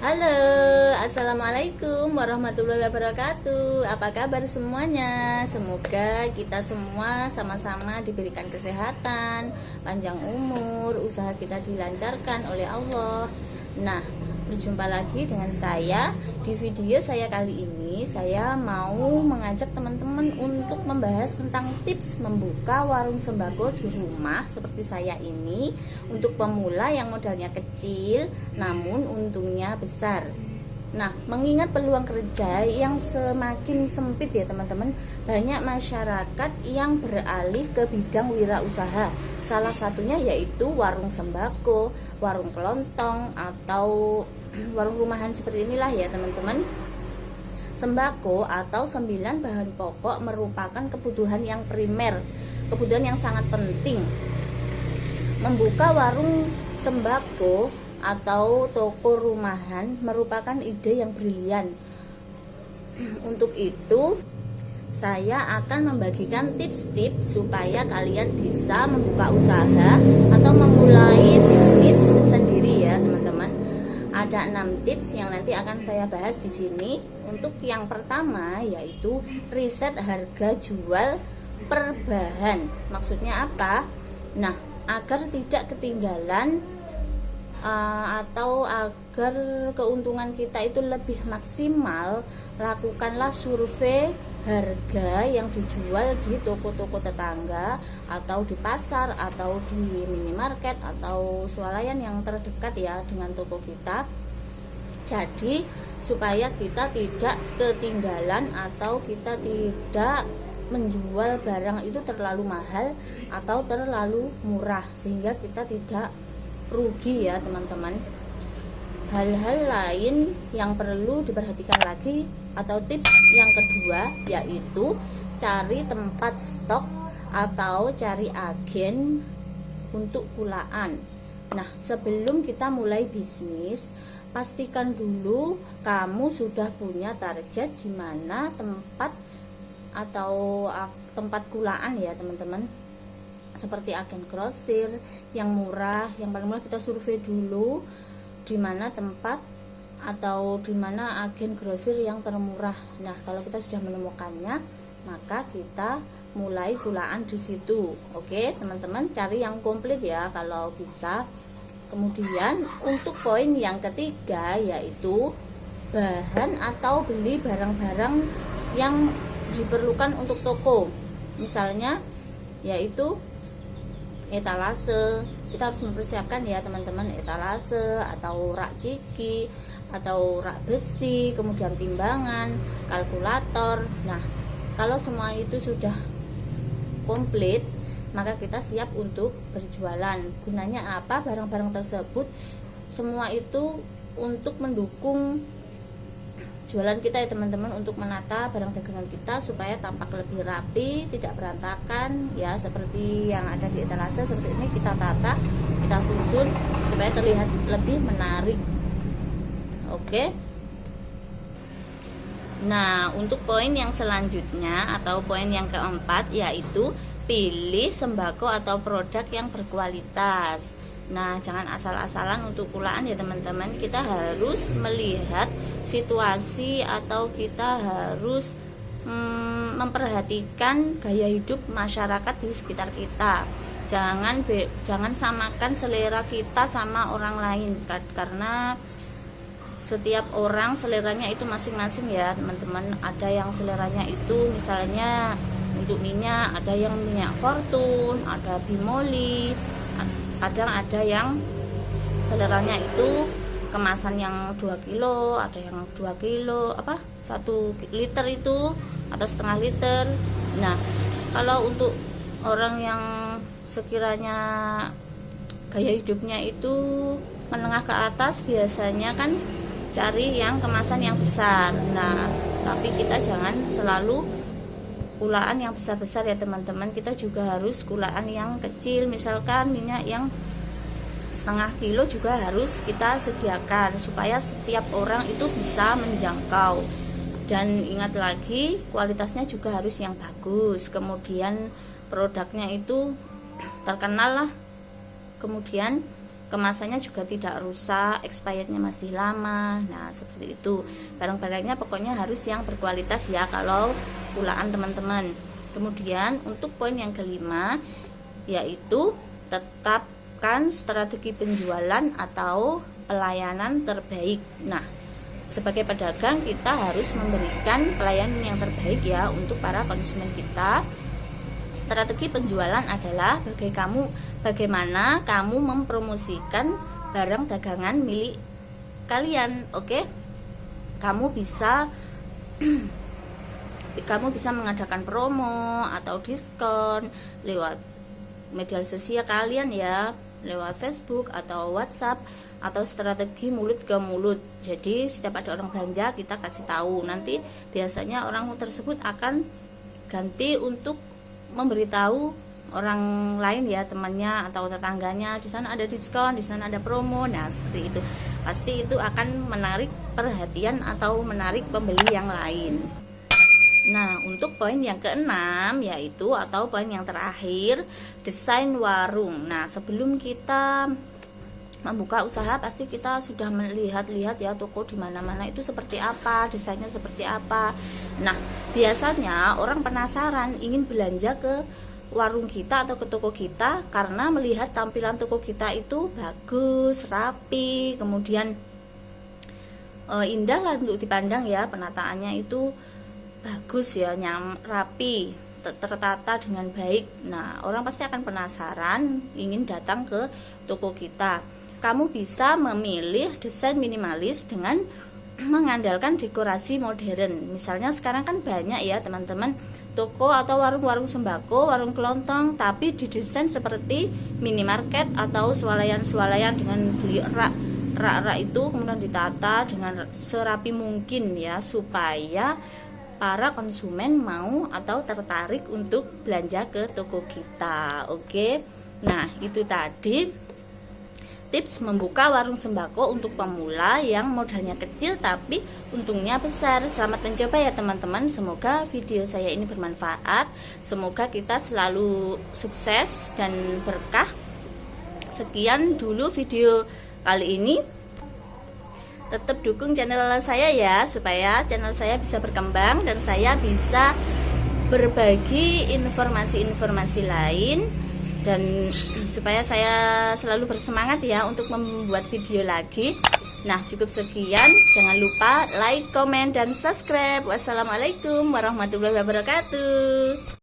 Halo, assalamualaikum warahmatullahi wabarakatuh. Apa kabar semuanya? Semoga kita semua sama-sama diberikan kesehatan, panjang umur, usaha kita dilancarkan oleh Allah. Nah, berjumpa lagi dengan saya. Di video saya kali ini, saya mau mengajak teman-teman untuk membahas tentang tips membuka warung sembako di rumah seperti saya ini, untuk pemula yang modalnya kecil namun untungnya besar. Nah, mengingat peluang kerja yang semakin sempit ya teman-teman, banyak masyarakat yang beralih ke bidang wirausaha. Salah satunya yaitu warung sembako, warung kelontong, atau warung rumahan seperti inilah ya teman-teman. Sembako atau 9 bahan pokok merupakan kebutuhan yang primer, kebutuhan yang sangat penting. Membuka warung sembako atau toko rumahan merupakan ide yang brilian. Untuk itu, saya akan membagikan tips-tips supaya kalian bisa membuka usaha atau memulai bisnis sendiri ya, teman-teman. Ada 6 tips yang nanti akan saya bahas di sini. Untuk yang pertama yaitu riset harga jual per bahan. Maksudnya apa? Nah, agar tidak ketinggalan atau agar keuntungan kita itu lebih maksimal, lakukanlah survei harga yang dijual di toko-toko tetangga atau di pasar atau di minimarket atau swalayan yang terdekat ya dengan toko kita. Jadi supaya kita tidak ketinggalan atau kita tidak menjual barang itu terlalu mahal atau terlalu murah sehingga kita tidak rugi ya teman-teman. Hal-hal lain yang perlu diperhatikan lagi atau tips yang kedua yaitu cari tempat stok atau cari agen untuk kulaan. Nah, sebelum kita mulai bisnis, pastikan dulu kamu sudah punya target di mana tempat atau tempat kulaan ya teman-teman, seperti agen grosir yang murah. Yang paling murah kita survei dulu di mana tempat atau di mana agen grosir yang termurah. Nah, kalau kita sudah menemukannya, maka kita mulai kulaan di situ. Oke, teman-teman, cari yang komplit ya kalau bisa. Kemudian untuk poin yang ketiga yaitu bahan atau beli barang-barang yang diperlukan untuk toko. Misalnya yaitu etalase. Kita harus mempersiapkan ya teman-teman, etalase atau rak ciki atau rak besi, kemudian timbangan, kalkulator. Nah, kalau semua itu sudah komplit, maka kita siap untuk berjualan. Gunanya apa barang-barang tersebut? Semua itu untuk mendukung jualan kita ya teman-teman, untuk menata barang dagangan kita supaya tampak lebih rapi, tidak berantakan ya, seperti yang ada di etalase seperti ini. Kita tata, kita susun supaya terlihat lebih menarik. Oke. Nah, untuk poin yang selanjutnya atau poin yang keempat yaitu pilih sembako atau produk yang berkualitas. Nah, jangan asal-asalan untuk kulaan ya teman-teman. Kita harus melihat situasi atau kita harus memperhatikan gaya hidup masyarakat di sekitar kita. Jangan samakan selera kita sama orang lain, karena setiap orang seleranya itu masing-masing ya teman-teman. Ada yang seleranya itu misalnya untuk minyak, ada yang minyak Fortune, ada Bimoli. Kadang ada yang seleranya itu kemasan yang 2 kilo, ada yang 2 kilo, 1 liter itu atau setengah liter. Nah, kalau untuk orang yang sekiranya gaya hidupnya itu menengah ke atas, biasanya kan cari yang kemasan yang besar. Nah, tapi kita jangan selalu kulaan yang besar-besar ya teman-teman. Kita juga harus kulaan yang kecil. Misalkan minyak yang setengah kilo juga harus kita sediakan supaya setiap orang itu bisa menjangkau. Dan ingat lagi, kualitasnya juga harus yang bagus. Kemudian produknya itu terkenal lah. Kemudian kemasannya juga tidak rusak, expirednya masih lama. Nah seperti itu, barang-barangnya pokoknya harus yang berkualitas ya kalau pulaan teman-teman. Kemudian untuk poin yang kelima, yaitu tetapkan strategi penjualan atau pelayanan terbaik. Nah sebagai pedagang kita harus memberikan pelayanan yang terbaik ya untuk para konsumen kita. Strategi penjualan adalah bagaimana kamu mempromosikan barang dagangan milik kalian. Oke, kamu bisa mengadakan promo atau diskon lewat media sosial kalian ya, lewat Facebook atau WhatsApp, atau strategi mulut ke mulut. Jadi setiap ada orang belanja kita kasih tahu, nanti biasanya orang tersebut akan ganti untuk memberitahu orang lain ya, temannya atau tetangganya, di sana ada diskon, di sana ada promo. Nah seperti itu, pasti itu akan menarik perhatian atau menarik pembeli yang lain. Nah untuk poin yang keenam, yaitu atau poin yang terakhir, desain warung. Nah sebelum kita membuka usaha pasti kita sudah melihat-lihat ya toko di mana-mana itu seperti apa, desainnya seperti apa. Nah biasanya orang penasaran ingin belanja ke warung kita atau ke toko kita karena melihat tampilan toko kita itu bagus, rapi, kemudian indah lah untuk dipandang ya, penataannya itu bagus ya, rapi, tertata dengan baik. Nah orang pasti akan penasaran ingin datang ke toko kita. Kamu bisa memilih desain minimalis dengan mengandalkan dekorasi modern. Misalnya sekarang kan banyak ya teman-teman toko atau warung-warung sembako, warung kelontong, tapi didesain seperti minimarket atau swalayan-swalayan dengan beli rak itu kemudian ditata dengan serapi mungkin ya, supaya para konsumen mau atau tertarik untuk belanja ke toko kita. Oke, nah itu tadi tips membuka warung sembako untuk pemula yang modalnya kecil tapi untungnya besar. Selamat mencoba ya teman-teman. Semoga video saya ini bermanfaat. Semoga kita selalu sukses dan berkah. Sekian dulu video kali ini. Tetap dukung channel saya ya, supaya channel saya bisa berkembang dan saya bisa berbagi informasi-informasi lain, dan supaya saya selalu bersemangat ya untuk membuat video lagi. Nah cukup sekian, jangan lupa like, comment, dan subscribe. Wassalamualaikum warahmatullahi wabarakatuh.